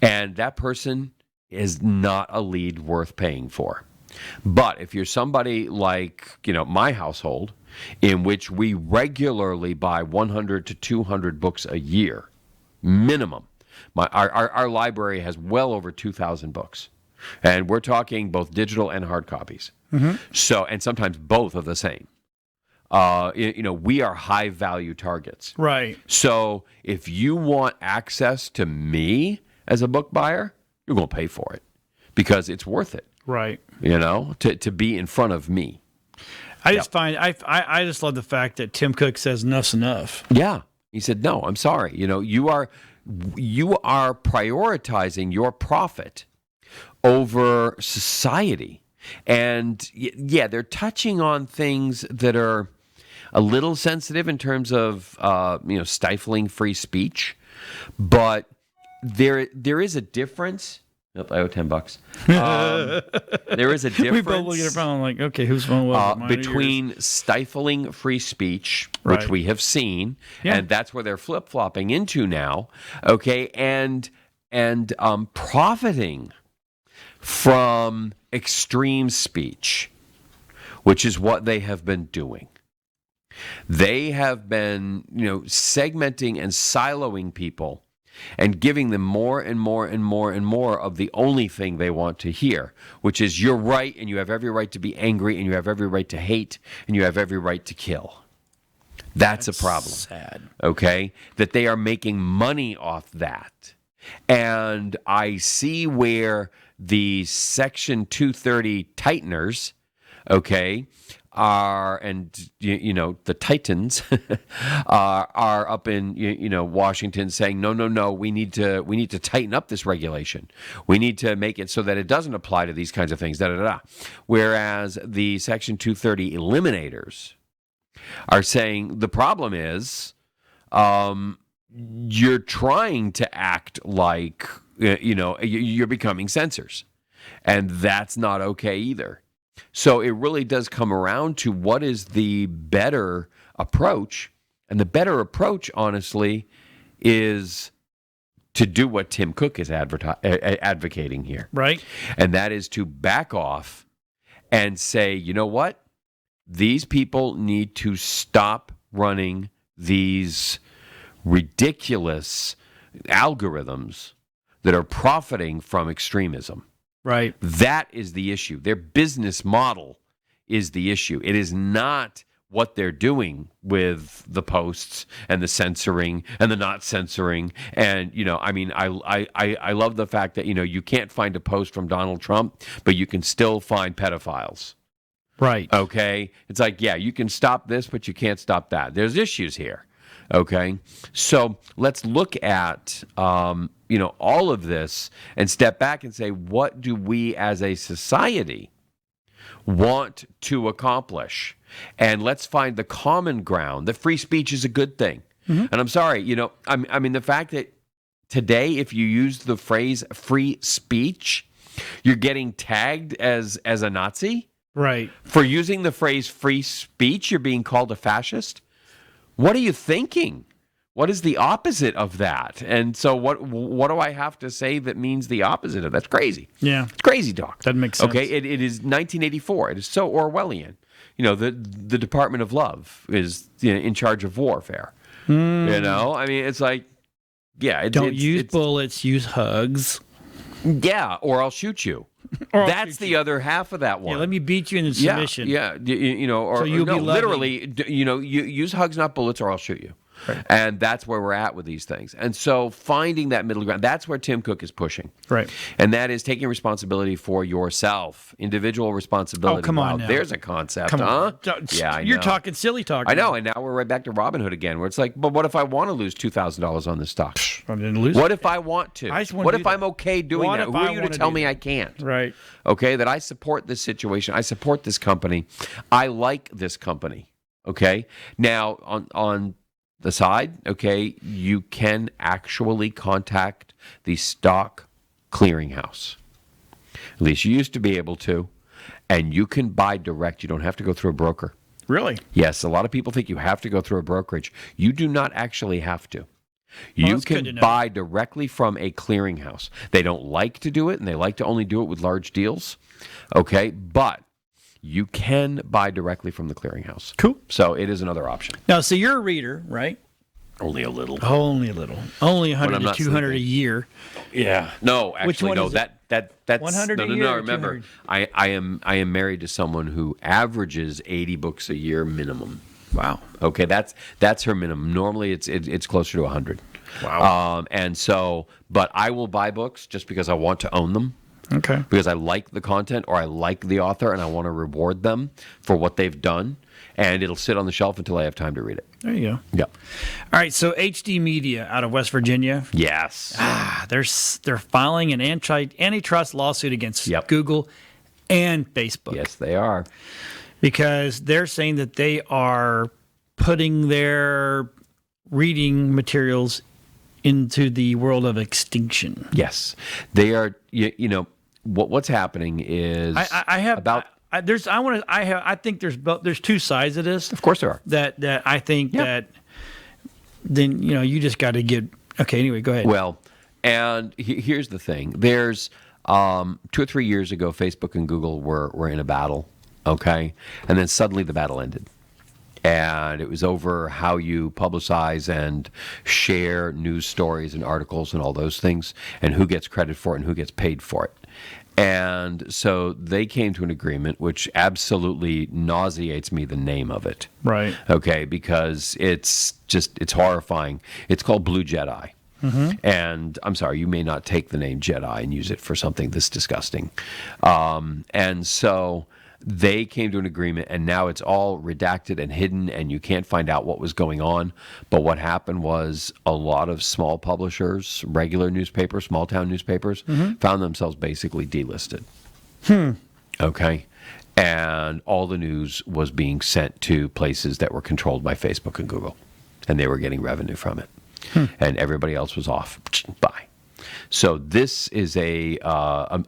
And that person is not a lead worth paying for. But if you're somebody like, my household, in which we regularly buy 100 to 200 books a year, minimum. Our library has well over 2,000 books. And we're talking both digital and hard copies. So, and sometimes both of the same. We are high value targets. Right. So if you want access to me as a book buyer, you're going to pay for it because it's worth it, Right. to be in front of me. I just find I just love the fact that Tim Cook says enough's enough. Yeah. He said, no, I'm sorry. You are prioritizing your profit over society. And yeah, they're touching on things that are a little sensitive in terms of stifling free speech, but there is a difference. Nope, I owe $10. There is a difference. We both look at our phone like, okay, whose phone was it? Mine or yours? Between stifling free speech, Right. which we have seen, Yeah. and that's where they're flip-flopping into now, okay, and profiting from extreme speech, which is what they have been doing. They have been, segmenting and siloing people and giving them more and more and more and more of the only thing they want to hear, which is you're right and you have every right to be angry and you have every right to hate and you have every right to kill. That's a problem. Sad. Okay? That they are making money off that. And I see where the Section 230 tighteners, okay, are, and the Titans are up in Washington saying no, we need to tighten up this regulation. We need to make it so that it doesn't apply to these kinds of things. Whereas the Section 230 eliminators are saying the problem is you're trying to act like you're becoming censors, and that's not okay either. So it really does come around to what is the better approach, and the better approach, honestly, is to do what Tim Cook is advocating here, Right. and that is to back off and say, you know what, these people need to stop running these ridiculous algorithms that are profiting from extremism. Right. That is the issue. Their business model is the issue. It is not what they're doing with the posts and the censoring and the not censoring. And, I mean, I love the fact that, you can't find a post from Donald Trump, but you can still find pedophiles. Right. Okay? It's like, yeah, you can stop this, but you can't stop that. There's issues here. Okay? So let's look at, all of this and step back and say, what do we as a society want to accomplish? And let's find the common ground. That free speech is a good thing. And I'm sorry, I mean, the fact that today, if you use the phrase free speech, you're getting tagged as a Nazi. Right. For using the phrase free speech, you're being called a fascist. What are you thinking? What is the opposite of that? And so what do I have to say that means the opposite of that? That's crazy. Yeah. It's crazy talk. That makes sense. Okay, it is 1984. It is so Orwellian. The Department of Love is in charge of warfare. I mean, it's like, yeah. Don't use bullets, use hugs. Yeah, or I'll shoot you. That's the other half of that one. Yeah, let me beat you into submission. Yeah, or so you'll be literally, use hugs, not bullets, or I'll shoot you. Right. And that's where we're at with these things. And so finding that middle ground, that's where Tim Cook is pushing. Right. And that is taking responsibility for yourself, individual responsibility. Oh, come on now. There's a concept, come huh? On. Yeah, I know. You're talking silly talk. I know, and now we're right back to Robin Hood again, where it's like, but what if I want to lose $2,000 on this stock? I didn't lose What if I want to? What if I'm that. okay doing What that? if Who I are you to wanna tell do me that? I can't? Right. Okay, that I support this situation. I support this company. I like this company. Okay? Now, on the side, okay, you can actually contact the stock clearinghouse. At least you used to be able to. And you can buy direct. You don't have to go through a broker. Really? Yes, a lot of people think you have to go through a brokerage. You do not actually have to. You can buy directly from a clearinghouse. They don't like to do it, and they like to only do it with large deals. Okay, but you can buy directly from the clearinghouse. Cool. So it is another option. Now, so you're a reader, right? Only a little. Only a little. Only 100 to 200 a year. Yeah. No, actually, Which one no. Is it? That's 100 a year. No. Remember, I am married to someone who averages 80 books a year minimum. Wow. Okay, that's her minimum. Normally, it's closer to 100. Wow. And so, but I will buy books just because I want to own them. Okay. Because I like the content or I like the author and I want to reward them for what they've done. And it'll sit on the shelf until I have time to read it. There you go. Yeah. All right. So HD Media out of West Virginia. Yes. They're filing an antitrust lawsuit against Google and Facebook. Yes, they are. Because they're saying that they are putting their reading materials into the world of extinction. Yes, they are. What's happening is I think there's two sides of this. Of course there are. That I think that then you just got to get. Okay, anyway, go ahead. Well, and here's the thing. There's 2 or 3 years ago, Facebook and Google were in a battle. Okay, and then suddenly the battle ended. And it was over how you publicize and share news stories and articles and all those things, and who gets credit for it and who gets paid for it. And so they came to an agreement, which absolutely nauseates me, the name of it. Right. Okay, because it's horrifying. It's called Blue Jedi. Mm-hmm. And I'm sorry, you may not take the name Jedi and use it for something this disgusting. And so they came to an agreement, and now it's all redacted and hidden, and you can't find out what was going on. But what happened was a lot of small publishers, regular newspapers, small town newspapers, found themselves basically delisted. Okay. And all the news was being sent to places that were controlled by Facebook and Google, and they were getting revenue from it. And everybody else was off. Bye. So this is a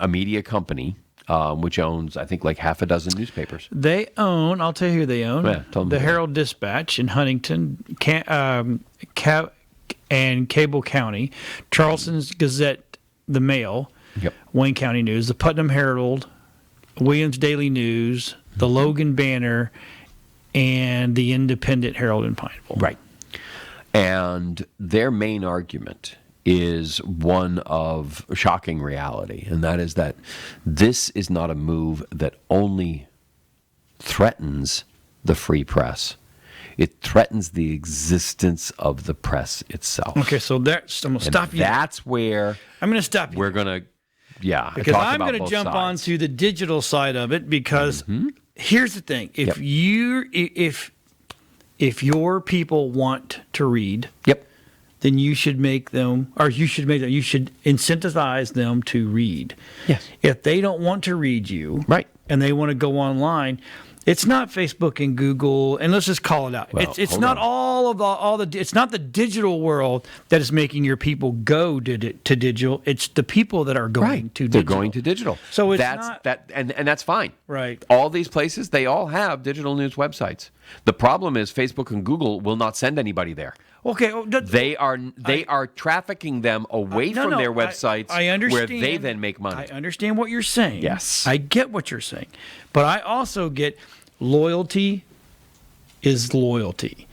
media company which owns, I think, like half a dozen newspapers. They own, I'll tell you who they own, the Herald Dispatch in Huntington and Cable County, Charleston's Gazette, the Mail, Wayne County News, the Putnam Herald, Williams Daily News, the Logan Banner, and the Independent Herald in Pineville. Right. And their main argument is one of shocking reality, and that is that this is not a move that only threatens the free press. It threatens the existence of the press itself. Okay, so I'm going to stop you. That's where I'm going to stop you. we're going to, because talk I'm about going to both jump sides. on to the digital side of it, because here's the thing: if if your people want to read, Yep. then you should you should incentivize them to read. Yes. If they don't want to read you, Right. and they want to go online, it's not Facebook and Google, and let's just call it out. Well, it's hold not on. all the it's not the digital world that is making your people go to digital. It's the people that are going to They're digital. going to digital. So it's that's not- that, and that's fine. Right. All these places, they all have digital news websites. The problem is Facebook and Google will not send anybody there. Okay, They are trafficking them away from their websites, I understand, where they then make money. I understand what you're saying. Yes. I get what you're saying. But I also get loyalty is loyalty.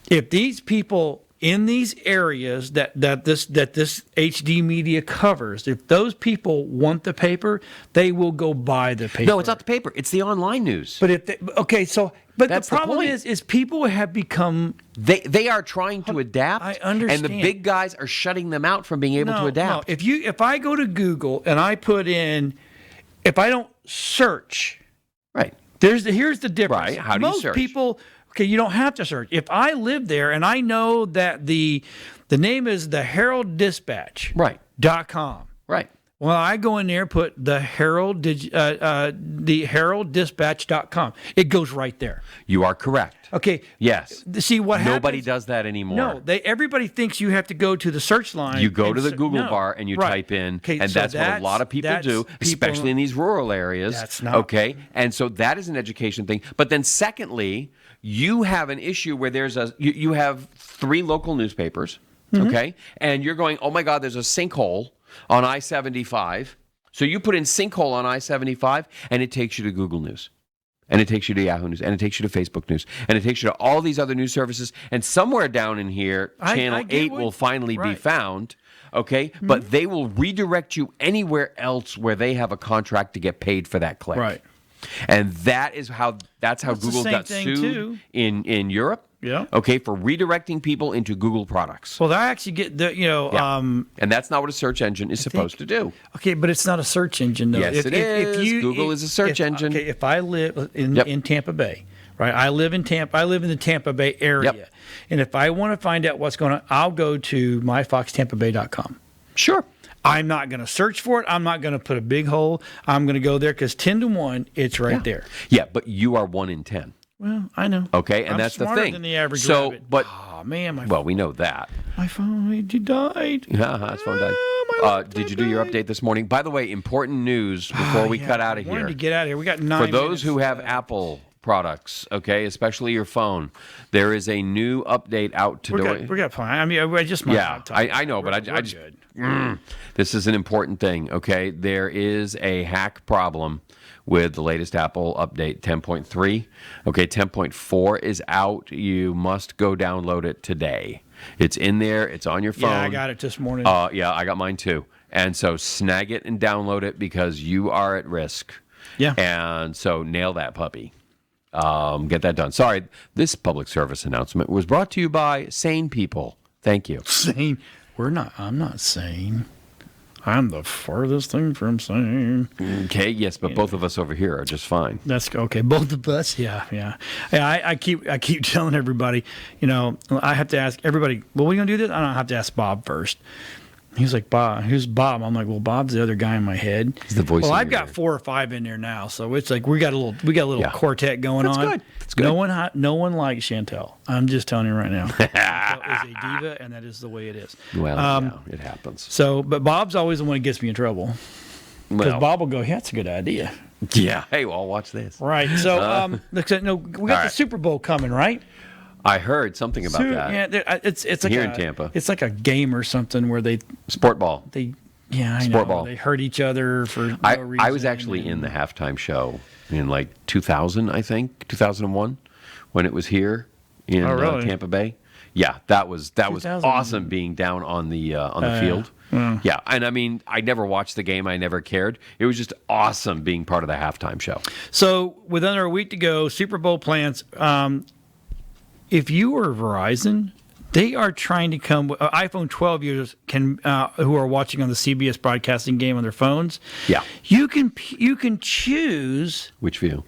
If these people in these areas that this HD media covers, if those people want the paper, they will go buy the paper. No, it's not the paper. It's the online news. But but That's the the problem point. is people have become They are trying to adapt. I understand. And the big guys are shutting them out from being able to adapt. No. If I go to Google and I put in, if I don't search, Right. here's the difference. Right. How do you Most search? people, you don't have to search. If I live there and I know that the name is the Herald Dispatch, Right. .com. Right. Well, I go in there, put the heralddispatch.com. It goes right there. You are correct. Okay. Yes. See what happens? Nobody does that anymore. No, everybody thinks you have to go to the search line. You go and to the Google no. bar and you Right. type in, Okay, and so that's what a lot of people do, especially in these rural areas. That's not- okay. And so that is an education thing. But then, secondly, you have an issue where you have 3 local newspapers, Mm-hmm. okay, and you're going, oh my God, there's a sinkhole on I-75. So you put in sinkhole on I-75, and it takes you to Google News. And it takes you to Yahoo News, and it takes you to Facebook News, and it takes you to all these other news services. And somewhere down in here, Channel 8 will finally be found, okay? But they will redirect you anywhere else where they have a contract to get paid for that click. Right. And that's how the Google same got thing, sued too. in Europe. Yeah. Okay, for redirecting people into Google products. Well, I actually get the, Yeah. And that's not what a search engine is supposed to do. Okay, but it's not a search engine, though. Yes, it is. Google is a search engine. Okay, if I live Yep. in Tampa Bay, right? I live in Tampa. I live in the Tampa Bay area. Yep. And if I want to find out what's going on, I'll go to myfoxtampabay.com. Sure. I'm not going to search for it. I'm not going to put a big hole. I'm going to go there because 10 to 1, it's right there. Yeah, but you are 1 in 10. Well, I know. Okay, and I'm that's the smarter thing. than the average So, rabbit. but Oh, man, well, we know that. my phone died. Yeah, that's fun. my Did you do your update this morning? By the way, important news before we cut out of I wanted here. to get out of here. We got 9 For those minutes. who have Apple products, okay, especially your phone, there is a new update out today. we got fine. I mean, I just my Yeah, laptop. I know, but I We're just good. this is an important thing, okay? There is a hack problem with the latest Apple update 10.3. Okay, 10.4 is out. You must go download it today. It's in there. It's on your phone. Yeah, I got it this morning. Yeah, I got mine too. And so snag it and download it because you are at risk. Yeah. And so nail that puppy. Get that done. Sorry, this public service announcement was brought to you by Sane People. Thank you. Sane. I'm not sane. I'm the farthest thing from sane. Okay, yes, but both of us over here are just fine. That's okay. Both of us. Yeah. I keep telling everybody, I have to ask everybody, well, we going to do this? I don't have to ask Bob first. He's like, Bob, who's Bob? I'm like, well, Bob's the other guy in my head. He's the voice Well, in I've your got ear. 4 or 5 in there now, so it's like we got a little Yeah. quartet going That's on. good. That's good. No one likes Chantel. I'm just telling you right now. Chantel is a diva, and that is the way it is. Well, yeah, it happens. So, but Bob's always the one that gets me in trouble because Well, Bob will go, "Yeah, that's a good idea." yeah. Hey, well, watch this. Right. So, we got All the right. Super Bowl coming, right? I heard something about that. Yeah, it's like Here in Tampa. It's like a game or something where they Sport ball. yeah, I Sport know. ball. They hurt each other for no reason. I was actually in the halftime show in like 2000, I think, 2001, when it was here in Oh, really? Tampa Bay. Yeah, that was 2000. awesome being down on the field. Yeah, and I mean, I never watched the game. I never cared. It was just awesome being part of the halftime show. So with under a week to go, Super Bowl plans. If you were Verizon, they are trying to come. iPhone 12 users can who are watching on the CBS broadcasting game on their phones. Yeah, you can choose which view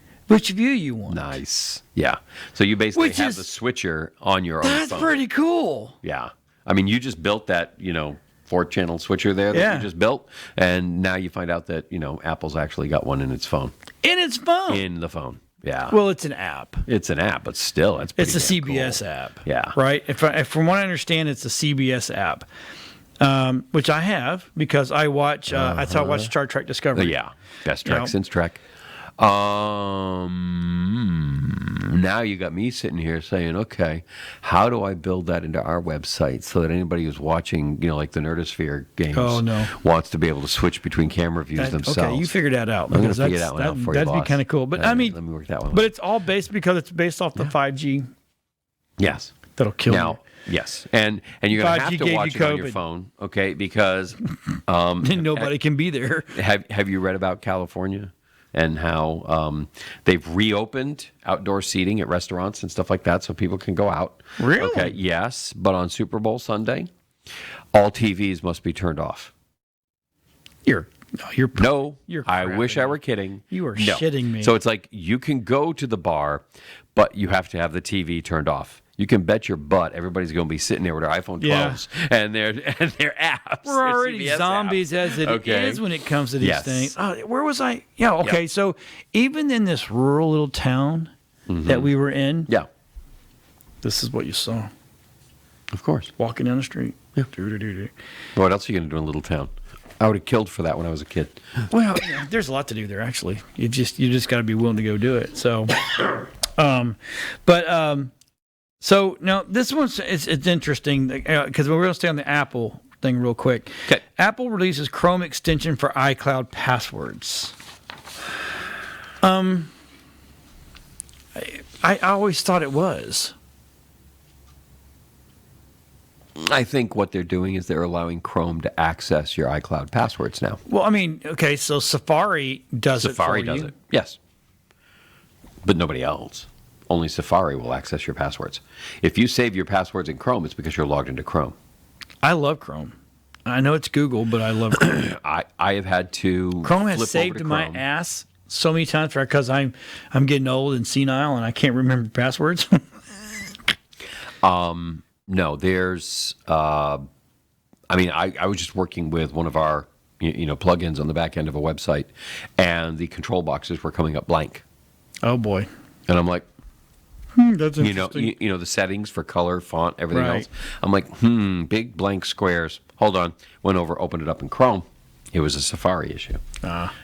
you want. Nice. Yeah. So you basically have the switcher on your own phone. That's pretty cool. Yeah. I mean, you just built that, 4-channel switcher there that you just built, and now you find out that, Apple's actually got one in its phone. In its phone. In the phone. Yeah. Well, it's an app. It's an app, but still, it's a pretty CBS cool. app. Yeah. Right? If from what I understand, it's a CBS app, which I have because I watch. I watch Star Trek Discovery. Yeah. Best Trek since Trek. Now you got me sitting here saying, okay, how do I build that into our website so that anybody who's watching, like the Nerdosphere games wants to be able to switch between camera views themselves? Okay, you figured that out. I'm going to figure that one out for you, that'd be kind of cool. But I mean, let me work that one. But it's all based off the 5G. Yes. That'll kill you. Yes, and you're going to have to watch it on your COVID. phone, okay? Because nobody can be there. Have you read about California and how they've reopened outdoor seating at restaurants and stuff like that, so people can go out? Really? Okay. Yes, but on Super Bowl Sunday, all TVs must be turned off. You're I wish I were kidding. You are shitting me. So it's like you can go to the bar, but you have to have the TV turned off. You can bet your butt everybody's going to be sitting there with their iPhone 12s and their apps. We're already zombies as it is when it comes to these things. Oh, where was I? Yeah, okay. Yep. So even in this rural little town that we were in, this is what you saw. Of course. Walking down the street. Yeah. What else are you going to do in a little town? I would have killed for that when I was a kid. Well, there's a lot to do there, actually. You just got to be willing to go do it. So, So now this one's it's interesting because we're going to stay on the Apple thing real quick. Okay. Apple releases Chrome extension for iCloud passwords. I always thought it was. I think what they're doing is they're allowing Chrome to access your iCloud passwords now. Well, I mean, okay, so Safari does it for you. Safari does it, yes. But nobody else. Only Safari will access your passwords. If you save your passwords in Chrome, it's because you're logged into Chrome. I love Chrome. I know it's Google, but I love Chrome. I have had to Chrome has saved my ass so many times because I'm getting old and senile and I can't remember passwords. No, there's. I was just working with one of our plugins on the back end of a website, and the control boxes were coming up blank. Oh boy! And I'm like, that's interesting. The settings for color, font, everything Right. else. I'm like, big blank squares. Hold on. Went over, opened it up in Chrome. It was a Safari issue.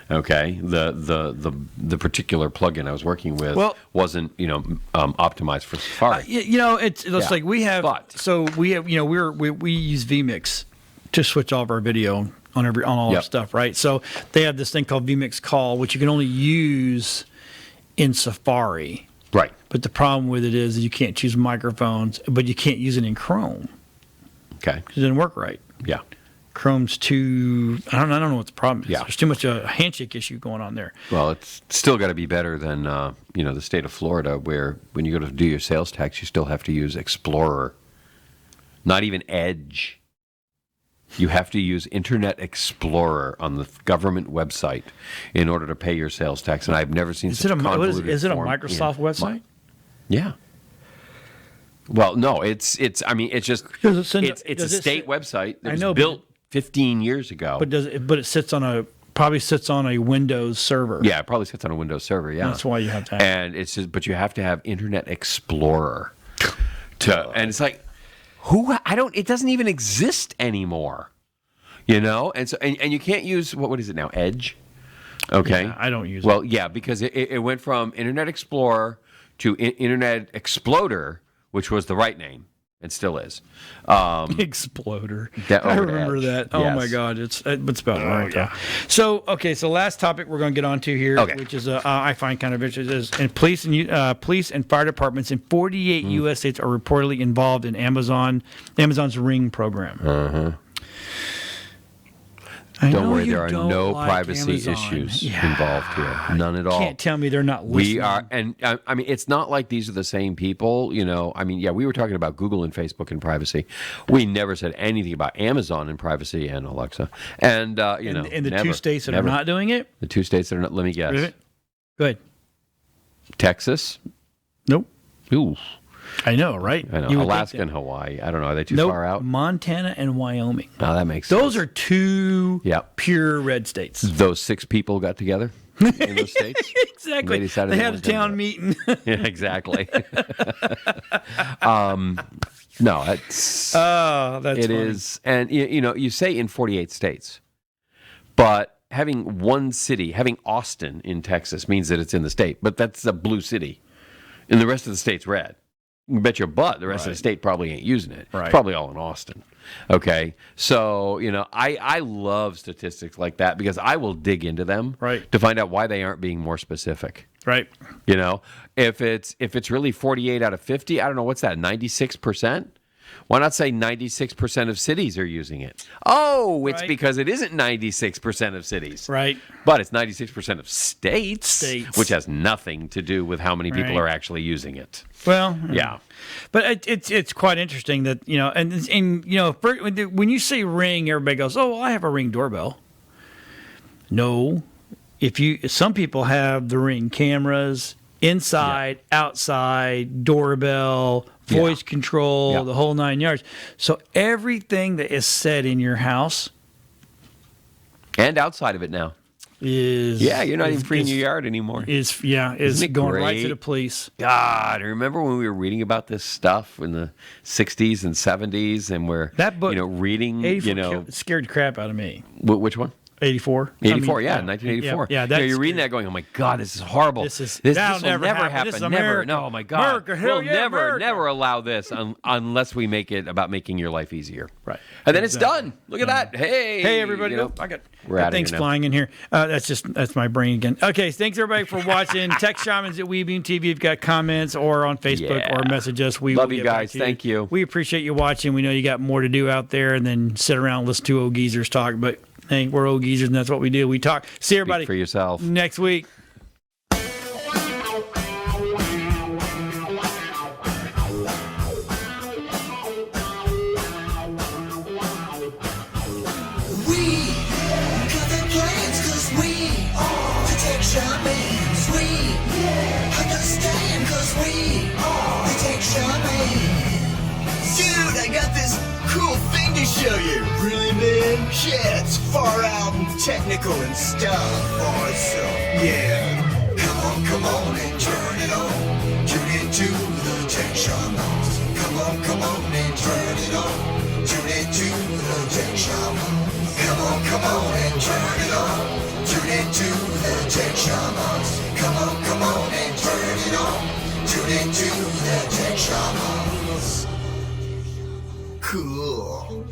Okay. The particular plugin I was working with wasn't optimized for Safari. It's like we have. We use vMix to switch all of our video on all our stuff, right? So they have this thing called vMix Call, which you can only use in Safari. Right. But the problem with it is you can't choose microphones, but you can't use it in Chrome. Okay. It doesn't work right. Yeah. Chrome's too. I don't know what the problem is. Yeah. There's too much a handshake issue going on there. Well, it's still got to be better than the state of Florida, where when you go to do your sales tax, you still have to use Explorer, not even Edge. You have to use Internet Explorer on the government website in order to pay your sales tax, and I've never seen such a convoluted Is it a form Microsoft website? Yeah. Well, no, it's just it's a state website that was built 15 years ago. But it probably sits on a Windows server. Yeah, it probably sits on a Windows server. Yeah, that's why you have to have it. But you have to have Internet Explorer and it's like it doesn't even exist anymore. And so and you can't use what is it now? Edge. Okay. Yeah, I don't use it. Well, yeah, because it went from Internet Explorer to Internet Exploder, which was the right name. and still is. Exploder. That I over the remember edge. that. Oh my Yes. God, it's about right. yeah. So so last topic we're going to get onto here, Okay. which is I find kind of interesting, is and police and fire departments in 48 U.S. states are reportedly involved in Amazon's Ring program. I Don't know worry, you there are don't no like privacy Amazon. issues Yeah. involved here. None at all. Can't tell me they're not listening. We are, and I mean, it's not like these are the same people, you know. I mean, yeah, we were talking about Google and Facebook and privacy. We never said anything about Amazon and privacy and Alexa. And, you know, in the never, two states that never. are not doing it. The two states that are not, let me guess. Good. Texas? Nope. Ooh, I know, right? I know. You would Alaska think and Hawaii. I don't know. Are they too that. Nope. far out? Montana and Wyoming. Oh, that makes sense. Those are two Yep. pure red states. Those 6 people got together in those states? Exactly. They decided They they had a weren't gonna town do meeting. Yeah, exactly. No, it's... Oh, that's It funny. is, and you know, you say in 48 states, but having one city, having Austin in Texas means that it's in the state, but that's a blue city, and the rest of the state's red. You bet your butt the rest of the state probably ain't using it. Right. It's probably all in Austin. Okay, so you know, I love statistics like that because I will dig into them to find out why they aren't being more specific. Right. You know, if it's really 48 out of 50, I don't know, what's that, 96%? Why not say 96% of cities are using it? Oh, it's because it isn't 96% of cities. Right. But it's 96% of states, which has nothing to do with how many people Right. are actually using it. Well, Yeah. But it's quite interesting that, you know, and you know, when you say Ring, everybody goes, "Oh, well, I have a Ring doorbell." No. Some people have the Ring cameras inside, outside, doorbell, voice control, the whole 9 yards. So everything that is said in your house and outside of it now is you're not even free in your yard anymore. Is Isn't it going right great? to the police. God, remember when we were reading about this stuff in the 60s and 70s, and we're That book, you know, reading, 84 you know, scared the crap out of me. which one? 84. 84, I mean, 1984. Yeah, You know, that's you're reading that going, oh my God, this is horrible. This will that'll never happen. This is Never. America. No, oh my God. America, hell we'll yeah, America. never allow this unless we make it about making your life easier. Right. And then it's done. Look at that. Hey, everybody. you know, I got we're outta things here now. flying in here. That's my brain again. Okay, thanks everybody for watching. Text Shamans at WeBeam TV if you've got comments, or on Facebook, Yeah. or message us. We Love will you get back guys. to Thank you. We appreciate you watching. We know you got more to do out there, and then sit around and listen to old geezers talk. But hey, we're old geezers, and that's what we do. We talk. See everybody Speak for yourself. next week. We got the plans 'cause we are the tech shamans. We understand 'cause we are the tech shamans. Dude, I got this cool thing to show you. Really, man? Yeah, it's far out and technical and stuff. Awesome. Yeah. Come on and turn it on. Tune into the tech shamans. Come on and turn it on. Tune into the tech shamans. Come on and turn it on. Tune into the tech shamans. Come on and turn it on. Tune into the tech shamans. Cool.